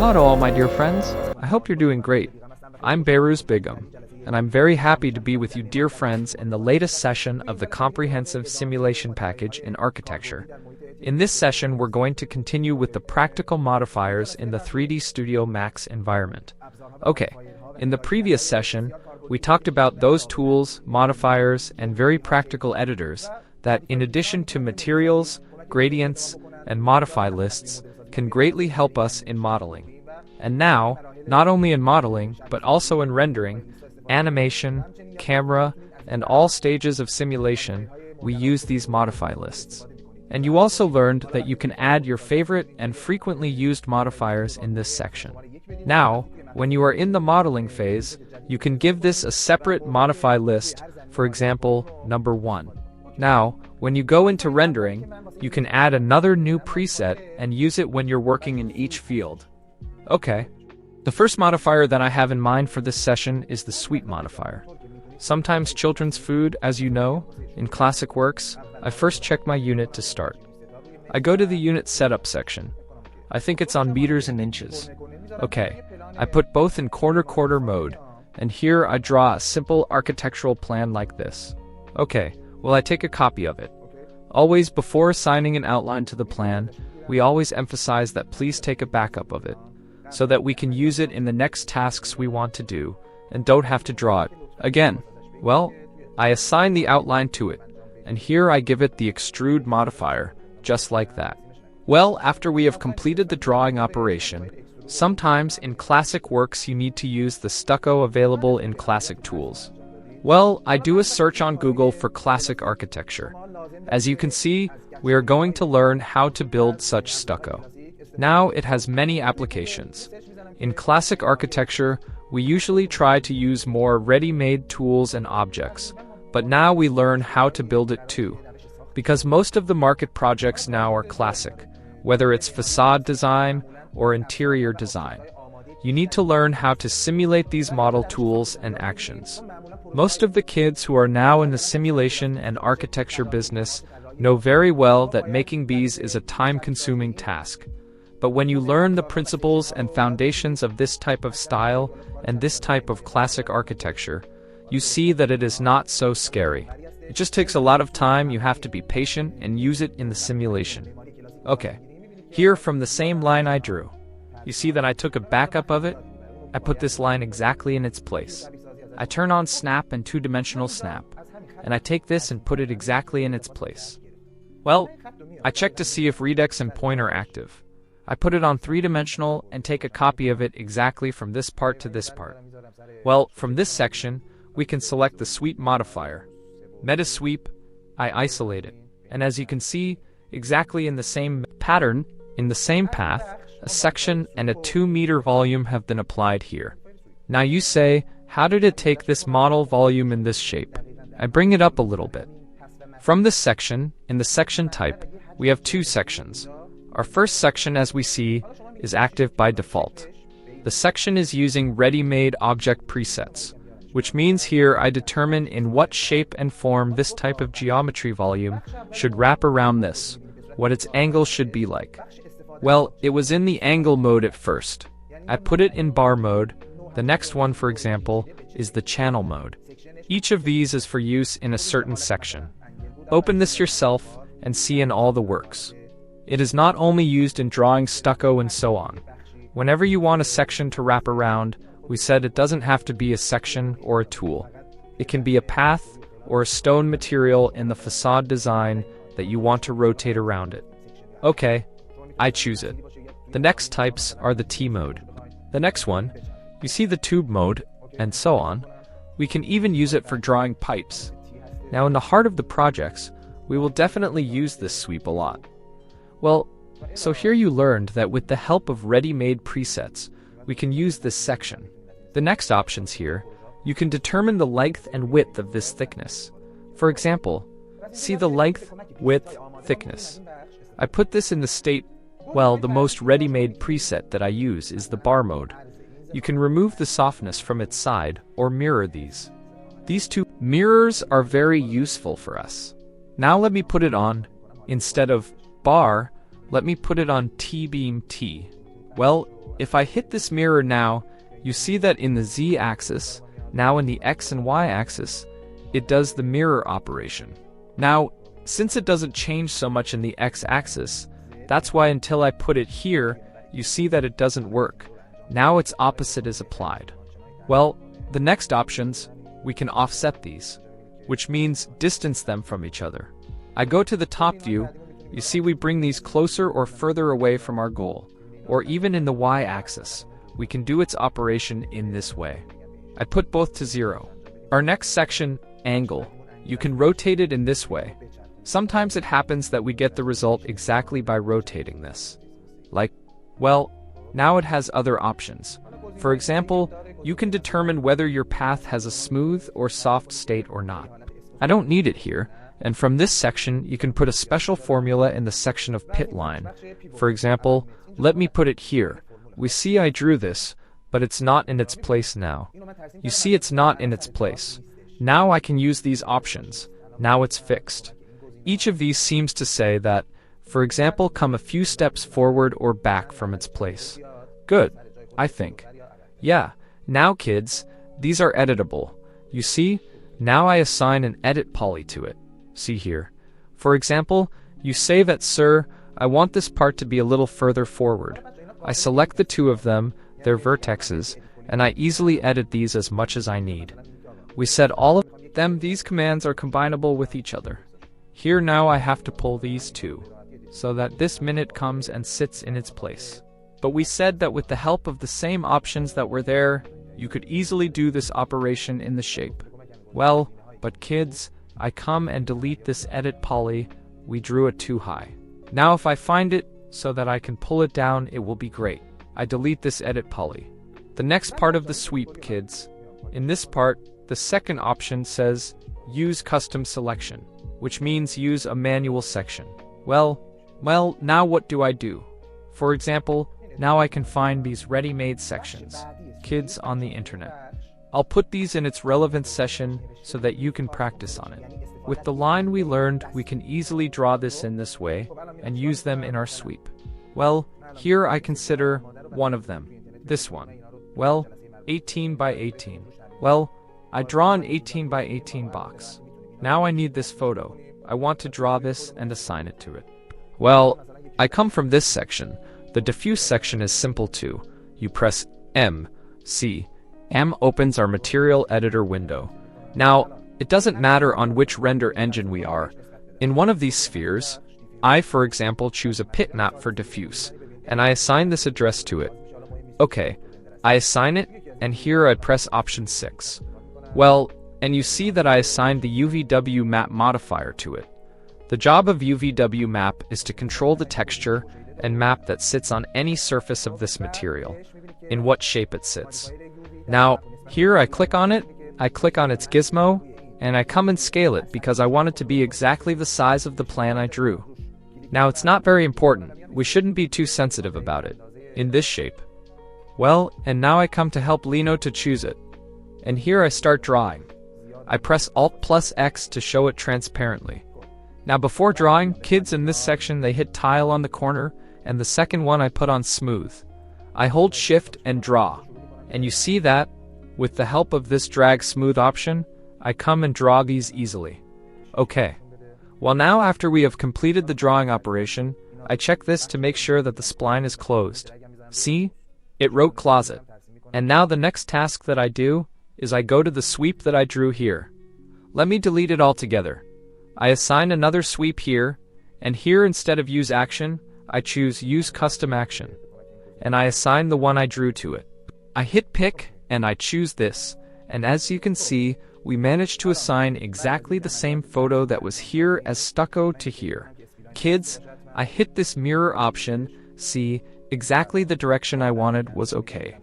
Hello to all my dear friends. I hope you're doing great. I'm Behruz Begum, and I'm very happy to be with you dear friends in the latest session of the comprehensive simulation package in architecture. In this session, we're going to continue with the practical modifiers in the 3D Studio Max environment. Okay, in the previous session, we talked about those tools, modifiers, and very practical editors that, in addition to materials, gradients, and modify lists, can greatly help us in modeling. And now, not only in modeling, but also in rendering, animation, camera, and all stages of simulation, we use these modify lists. And you also learned that you can add your favorite and frequently used modifiers in this section. Now, when you are in the modeling phase, you can give this a separate modify list, for example, number 1. Now, when you go into rendering, you can add another new preset and use it when you're working in each field. Okay. The first modifier that I have in mind for this session is the sweet modifier. Sometimes children's food, as you know, in classic works, I first check my unit to start. I go to the unit setup section. I think it's on meters and inches. Okay, I put both in quarter mode, and here I draw a simple architectural plan like this. Okay, well I take a copy of it. Always before assigning an outline to the plan, we always emphasize that please take a backup of it, so that we can use it in the next tasks we want to do, and don't have to draw it again. Well, I assign the outline to it, and here I give it the extrude modifier, just like that. Well, after we have completed the drawing operation, sometimes in classic works you need to use the stucco available in classic tools. Well, I do a search on Google for classic architecture. As you can see, we are going to learn how to build such stucco. Now it has many applications. In classic architecture, we usually try to use more ready-made tools and objects, but now we learn how to build it too. Because most of the market projects now are classic, whether it's facade design or interior design. You need to learn how to simulate these model tools and actions. Most of the kids who are now in the simulation and architecture business know very well that making these is a time-consuming task. But when you learn the principles and foundations of this type of style and this type of classic architecture, you see that it is not so scary. It just takes a lot of time, you have to be patient and use it in the simulation. Okay, here from the same line I drew. You see that I took a backup of it? I put this line exactly in its place. I turn on snap and two-dimensional snap, and I take this and put it exactly in its place. Well, I check to see if Redux and point are active. I put it on three-dimensional and take a copy of it exactly from this part to this part. Well, from this section, we can select the sweep modifier. Meta sweep, I isolate it. And as you can see, exactly in the same pattern, in the same path, a section and a 2-meter volume have been applied here. Now you say, how did it take this model volume in this shape? I bring it up a little bit. From this section, in the section type, we have 2 sections. Our first section, as we see, is active by default. The section is using ready-made object presets, which means here I determine in what shape and form this type of geometry volume should wrap around this, what its angle should be like. Well, it was in the angle mode at first. I put it in bar mode. The next one, for example, is the channel mode. Each of these is for use in a certain section. Open this yourself and see in all the works. It is not only used in drawing stucco and so on. Whenever you want a section to wrap around, we said it doesn't have to be a section or a tool. It can be a path or a stone material in the facade design that you want to rotate around it. Okay, I choose it. The next types are the T mode. The next one, you see the tube mode, and so on. We can even use it for drawing pipes. Now in the heart of the projects, we will definitely use this sweep a lot. Well, so here you learned that with the help of ready-made presets, we can use this section. The next options here, you can determine the length and width of this thickness. For example, see the length, width, thickness. I put this in the state, well, the most ready-made preset that I use is the bar mode. You can remove the softness from its side or mirror these. These 2 mirrors are very useful for us. Now let me put it on, instead of bar, let me put it on T-beam T. Well, if I hit this mirror now, you see that in the z-axis, now in the x and y-axis, it does the mirror operation. Now, since it doesn't change so much in the x-axis, that's why until I put it here, you see that it doesn't work. Now its opposite is applied. Well, the next options, we can offset these, which means distance them from each other. I go to the top view, you see we bring these closer or further away from our goal, or even in the y-axis, we can do its operation in this way. I put both to 0. Our next section, angle, you can rotate it in this way. Sometimes it happens that we get the result exactly by rotating this. Well, now it has other options. For example, you can determine whether your path has a smooth or soft state or not. I don't need it here, and from this section you can put a special formula in the section of pit line. For example, let me put it here. We see I drew this, but it's not in its place now. You see it's not in its place. Now I can use these options. Now it's fixed. Each of these seems to say that, for example, come a few steps forward or back from its place. Good, I think. Yeah, now kids, these are editable. You see, now I assign an edit poly to it. See here. For example, you say that, sir, I want this part to be a little further forward. I select the two of them, their vertexes, and I easily edit these as much as I need. We said all of them, these commands are combinable with each other. Here now I have to pull these two, so that this minute comes and sits in its place. But we said that with the help of the same options that were there, you could easily do this operation in the shape. Well, but kids, I come and delete this edit poly, we drew it too high. Now if I find it so that I can pull it down, it will be great. I delete this edit poly. The next part of the sweep, kids. In this part, the second option says, use custom selection, which means use a manual section. Well, now what do I do? For example, now I can find these ready-made sections, kids on the internet. I'll put these in its relevant session so that you can practice on it. With the line we learned, we can easily draw this in this way and use them in our sweep. Well, here I consider one of them, this one. Well, 18 by 18. Well, I draw an 18 by 18 box. Now I need this photo. I want to draw this and assign it to it. Well, I come from this section. The diffuse section is simple too. You press M, C. M opens our material editor window. Now, it doesn't matter on which render engine we are. In one of these spheres, I, for example, choose a pit map for diffuse, and I assign this address to it. Okay, I assign it, and here I press option 6. Well, and you see that I assigned the UVW map modifier to it. The job of UVW map is to control the texture and map that sits on any surface of this material, in what shape it sits. Now, here I click on it, I click on its gizmo, and I come and scale it because I want it to be exactly the size of the plan I drew. Now it's not very important, we shouldn't be too sensitive about it, in this shape. Well, and now I come to help Lino to choose it. And here I start drawing. I press Alt plus X to show it transparently. Now before drawing, kids in this section they hit tile on the corner, and the second one I put on smooth. I hold Shift and draw. And you see that, with the help of this drag smooth option, I come and draw these easily. Okay. Well now after we have completed the drawing operation, I check this to make sure that the spline is closed. See? It wrote closet. And now the next task that I do is I go to the sweep that I drew here. Let me delete it altogether. I assign another sweep here, and here instead of use action, I choose use custom action. And I assign the one I drew to it. I hit pick, and I choose this, and as you can see, we managed to assign exactly the same photo that was here as stucco to here. Kids, I hit this mirror option, see, exactly the direction I wanted was okay.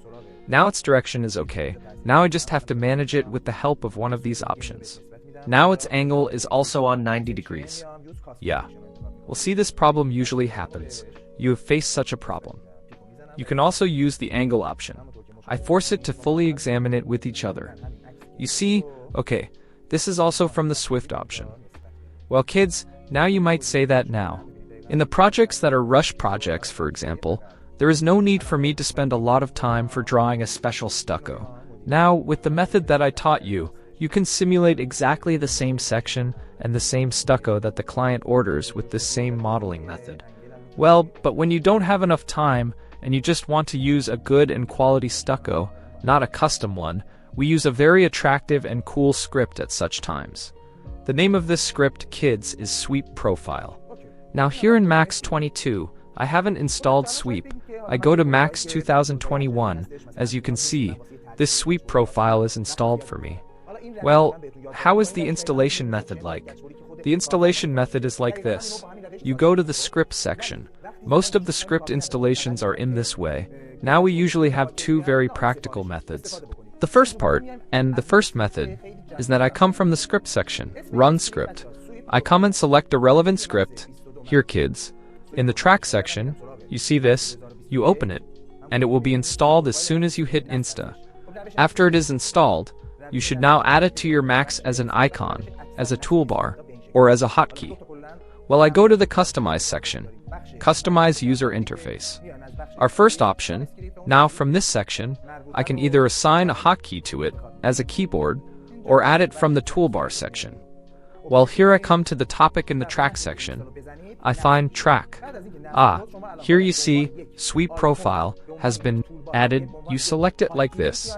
Now its direction is okay, now I just have to manage it with the help of one of these options. Now its angle is also on 90 degrees. Yeah. Well, see, this problem usually happens. You have faced such a problem. You can also use the angle option. I force it to fully examine it with each other. You see, okay, this is also from the Swift option. Well kids, now you might say that now. In the projects that are rush projects, for example, There is no need for me to spend a lot of time for drawing a special stucco. Now, with the method that I taught you, you can simulate exactly the same section and the same stucco that the client orders with this same modeling method. Well, but when you don't have enough time and you just want to use a good and quality stucco, not a custom one, we use a very attractive and cool script at such times. The name of this script, kids, is Sweep Profile. Now here in Max 22, I haven't installed Sweep. I go to Max 2021. As you can see, this Sweep Profile is installed for me. Well, how is the installation method like? The installation method is like this. You go to the script section. Most of the script installations are in this way. Now we usually have two very practical methods. The first part, and the first method, is that I come from the script section, Run Script. I come and select a relevant script, here kids. In the track section, you see this, you open it, and it will be installed as soon as you hit Insta. After it is installed, you should now add it to your Max as an icon, as a toolbar, or as a hotkey. Well, I go to the Customize section, Customize User Interface. Our first option, now from this section, I can either assign a hotkey to it, as a keyboard, or add it from the toolbar section. Well, here I come to the topic in the track section. I find track. Here you see, Sweep Profile has been added. You select it like this,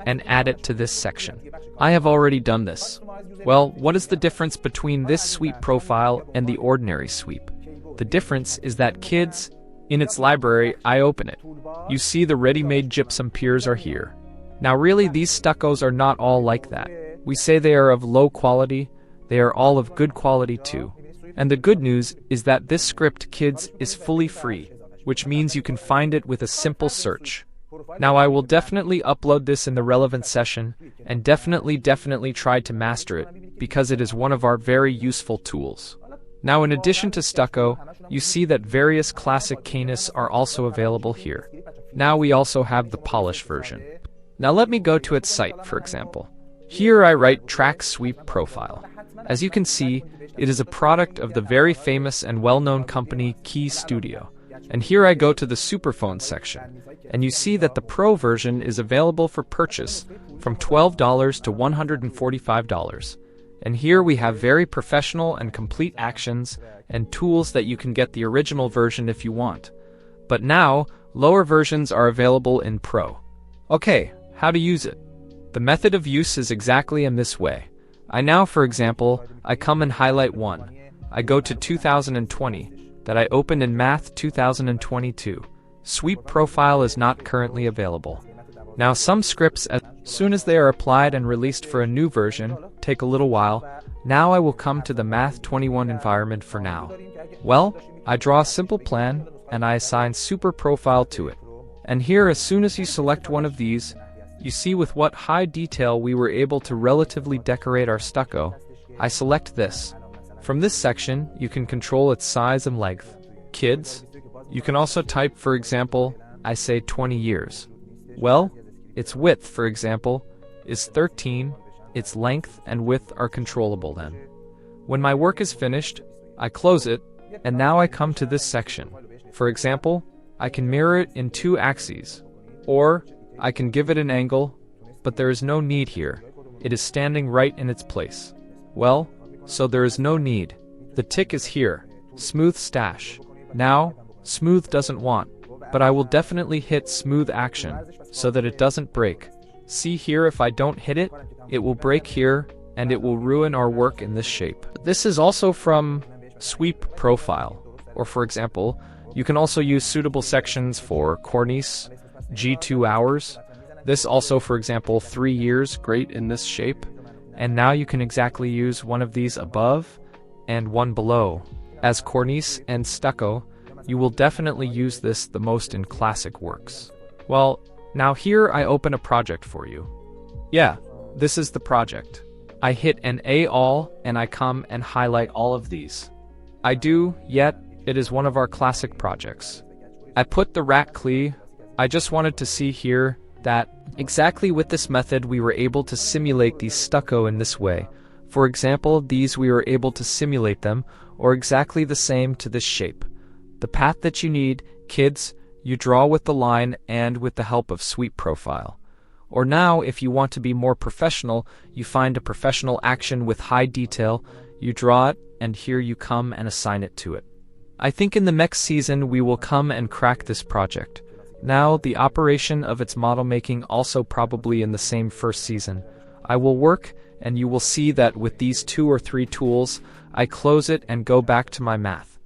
and add it to this section. I have already done this. Well, what is the difference between this Sweep Profile and the ordinary sweep? The difference is that kids, in its library, I open it. You see the ready-made gypsum piers are here. Now really, these stuccos are not all like that. We say they are of low quality, they are all of good quality too. And the good news is that this script, kids, is fully free, which means you can find it with a simple search. Now I will definitely upload this in the relevant session, and definitely try to master it, because it is one of our very useful tools. Now in addition to stucco, you see that various classic cornices are also available here. Now we also have the polish version. Now let me go to its site, for example. Here I write Track Sweep Profile. As you can see, it is a product of the very famous and well-known company Key Studio. And here I go to the Superphone section, and you see that the Pro version is available for purchase from $12 to $145. And here we have very professional and complete actions and tools that you can get the original version if you want. But now, lower versions are available in Pro. Okay, how to use it? The method of use is exactly in this way. I now, for example, I come and highlight one. I go to 2020, that I opened in Math 2022. Sweep Profile is not currently available. Now some scripts, as soon as they are applied and released for a new version, take a little while. Now I will come to the Math 21 environment for now. Well, I draw a simple plan, and I assign Super Profile to it. And here, as soon as you select one of these, you see with what high detail we were able to relatively decorate our stucco. I select this. From this section, you can control its size and length. Kids, you can also type, for example, I say 20 years. Well, its width, for example, is 13, its length and width are controllable then. When my work is finished, I close it, and now I come to this section. For example, I can mirror it in 2 axes, or I can give it an angle, but there is no need here. It is standing right in its place. Well, so there is no need. The tick is here. Smooth stash. Now, smooth doesn't want, but I will definitely hit smooth action, so that it doesn't break. See here, if I don't hit it, it will break here, and it will ruin our work in this shape. This is also from Sweep Profile, or for example, you can also use suitable sections for cornice, G2 hours. This also, for example, 3 years, great in this shape. And now you can exactly use one of these above and one below. As cornice and stucco, you will definitely use this the most in classic works. Well, now here I open a project for you. Yeah, this is the project. I hit an A all and I come and highlight all of these. I do, yet it is one of our classic projects. I put the rat clee. I just wanted to see here that exactly with this method we were able to simulate these stucco in this way. For example, these we were able to simulate them, or exactly the same to this shape. The path that you need, kids, you draw with the line and with the help of sweep profile. Or now, if you want to be more professional, you find a professional action with high detail, you draw it, and here you come and assign it to it. I think in the next season we will come and crack this project. Now, the operation of its model making also probably in the same first season. I will work, and you will see that with these 2 or 3 tools, I close it and go back to my math.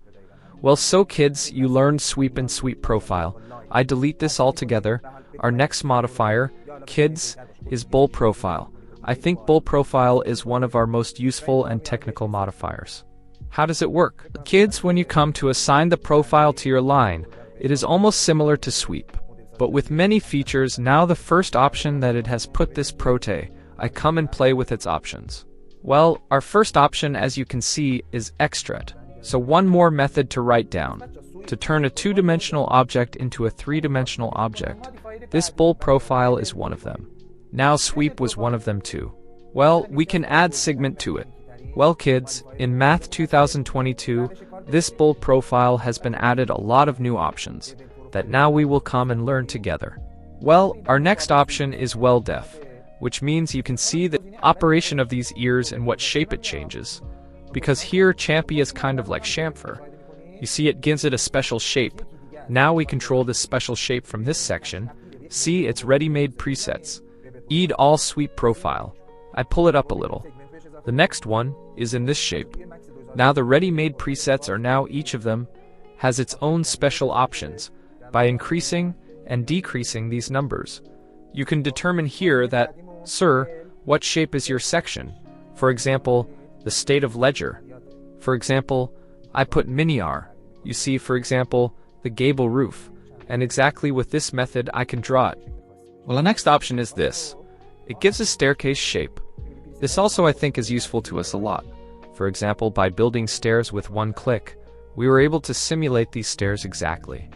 Well, so kids, you learned sweep and sweep profile. I delete this altogether. Our next modifier, kids, is bowl profile. I think bowl profile is one of our most useful and technical modifiers. How does it work? Kids, when you come to assign the profile to your line, it is almost similar to sweep, but with many features. Now the first option that it has put this prote, I come and play with its options. Well, our first option, as you can see, is extract. So one more method to write down. To turn a 2-dimensional object into a 3-dimensional object. This bowl profile is one of them. Now sweep was one of them too. Well, we can add segment to it. Well kids, in Math 2022, this bowl profile has been added a lot of new options that now we will come and learn together. Well, our next option is well def, which means you can see the operation of these ears and what shape it changes. Because here champy is kind of like chamfer. You see it gives it a special shape. Now we control this special shape from this section. See, it's ready-made presets. Eat all sweep profile. I pull it up a little. The next one is in this shape. Now the ready-made presets are now each of them has its own special options. By increasing and decreasing these numbers, you can determine here that, sir, what shape is your section? For example, the state of ledger. For example, I put miniar. You see, for example, the gable roof. And exactly with this method I can draw it. Well, the next option is this. It gives a staircase shape. This also I think is useful to us a lot. For example, by building stairs with one click, we were able to simulate these stairs exactly.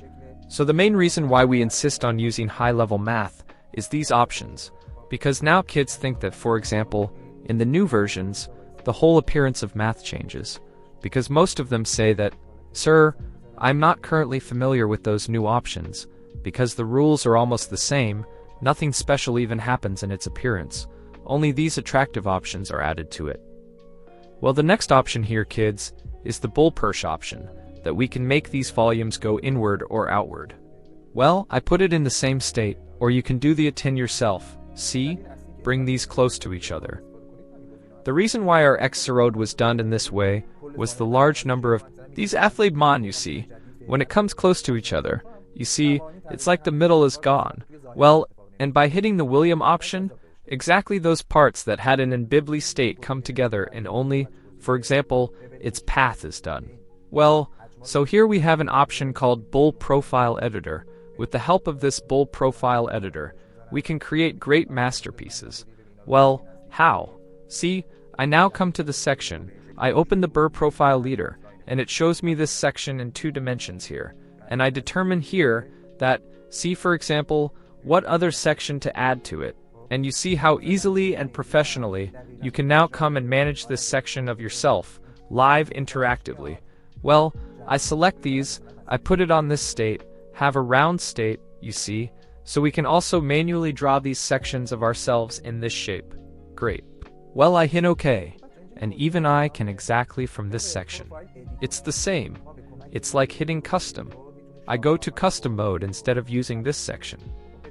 So the main reason why we insist on using high-level math is these options. Because now kids think that, for example, in the new versions, the whole appearance of math changes. Because most of them say that, sir, I'm not currently familiar with those new options. Because the rules are almost the same, nothing special even happens in its appearance. Only these attractive options are added to it. Well, the next option here, kids, is the bullperch option, that we can make these volumes go inward or outward. Well, I put it in the same state, or you can do the atin yourself. See? Bring these close to each other. The reason why our X-Serode was done in this way was the large number of these athlete mon, you see. When it comes close to each other, you see, it's like the middle is gone. Well, and by hitting the William option, exactly those parts that had an ambibly state come together and only, for example, its path is done. Well, so here we have an option called Bull Profile Editor. With the help of this Bull Profile Editor, we can create great masterpieces. Well, how? See, I now come to the section. I open the Burr Profile Leader, and it shows me this section in 2 dimensions here. And I determine here that, see for example, what other section to add to it. And you see how easily and professionally you can now come and manage this section of yourself, live interactively. Well, I select these, I put it on this state, have a round state, you see, so we can also manually draw these sections of ourselves in this shape. Great. Well, I hit OK, and even I can exactly from this section. It's the same. It's like hitting custom. I go to custom mode instead of using this section.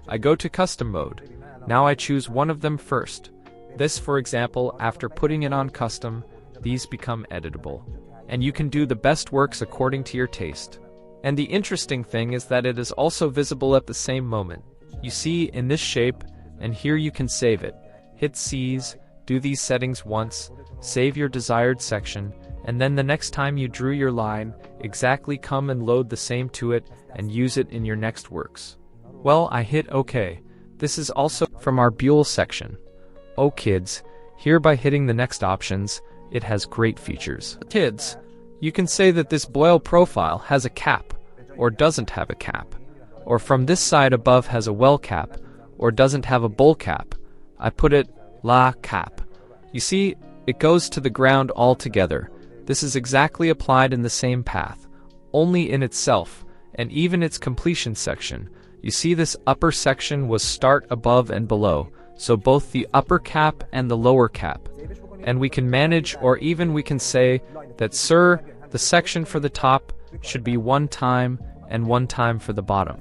I go to custom mode. Now I choose one of them first. This, for example, after putting it on custom, these become editable. And you can do the best works according to your taste. And the interesting thing is that it is also visible at the same moment. You see in this shape, and here you can save it. Hit Seize, do these settings once, save your desired section, and then the next time you drew your line, exactly come and load the same to it and use it in your next works. Well, I hit OK. This is also from our Buell section. Oh kids, here by hitting the next options, it has great features. Kids, you can say that this Boyle profile has a cap, or doesn't have a cap, or from this side above has a well cap, or doesn't have a bowl cap. I put it la cap. You see, it goes to the ground altogether. This is exactly applied in the same path, only in itself, and even its completion section. You see this upper section was start above and below, so both the upper cap and the lower cap. And we can manage, or even we can say that, sir, the section for the top should be 1 time and 1 time for the bottom.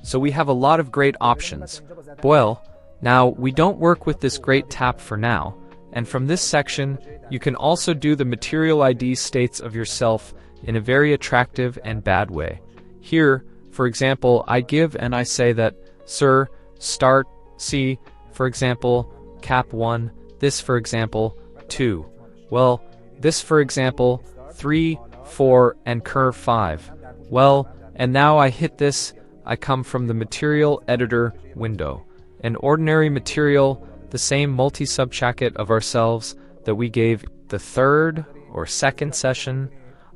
So we have a lot of great options. Well, now we don't work with this great tap for now, and from this section you can also do the material ID states of yourself in a very attractive and bad way. Here, for example, I give and I say that, sir, start, C, for example, cap 1, this for example, 2. Well, this for example, 3, 4, and curve 5. Well, and now I hit this, I come from the material editor window. An ordinary material, the same multi-subjacket of ourselves that we gave the third or second session.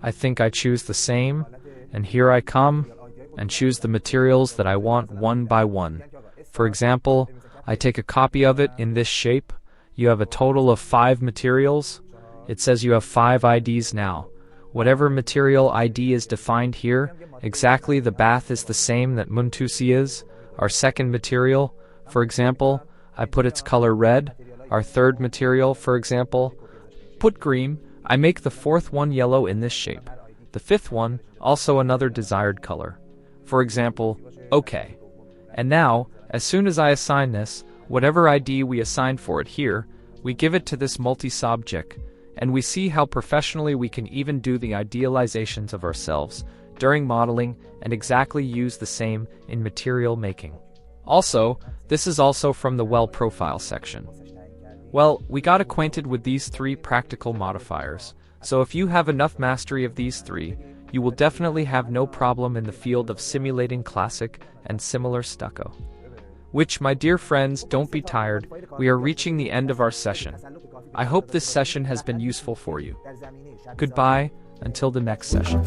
I think I choose the same, and here I come and choose the materials that I want one by one. For example, I take a copy of it in this shape. You have a total of 5 materials. It says you have 5 IDs now. Whatever material ID is defined here, exactly the bath is the same that Muntusi is. Our second material, for example, I put its color red. Our third material, for example, put green. I make the fourth one yellow in this shape. The fifth one, also another desired color. For example, OK. And now, as soon as I assign this, whatever ID we assigned for it here, we give it to this multi-subject, and we see how professionally we can even do the idealizations of ourselves during modeling and exactly use the same in material making. Also, this is also from the well profile section. Well, we got acquainted with these 3 practical modifiers, so if you have enough mastery of these 3, you will definitely have no problem in the field of simulating classic and similar stucco. Which, my dear friends, don't be tired, we are reaching the end of our session. I hope this session has been useful for you. Goodbye, until the next session.